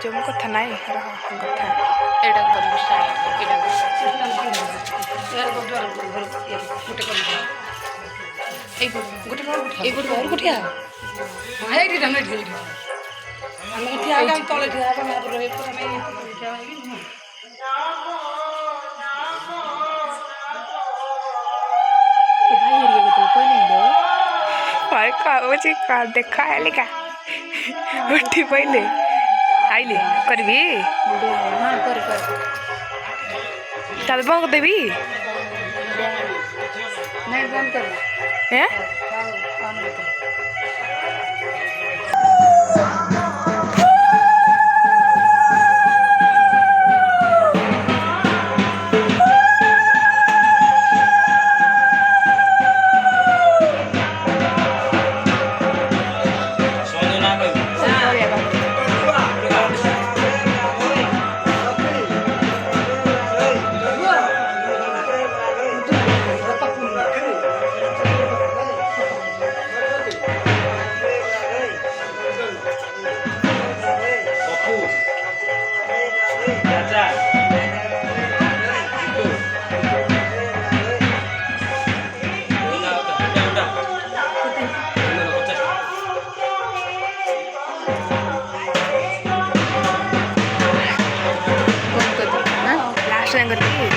जो मो कथा नाई कथा एडा कर स्टार्ट एडा यार गोटे घर गोटिया हाँ ये हम ठिया हम तले ठिया भाई हरिया को तो कोई नहीं दो भाई कहूँ का देखा है लिखा उठी पहले आइले करबी हां कर तब बंद देवी नहीं बंद कर हैं लास्ट टाइम करबी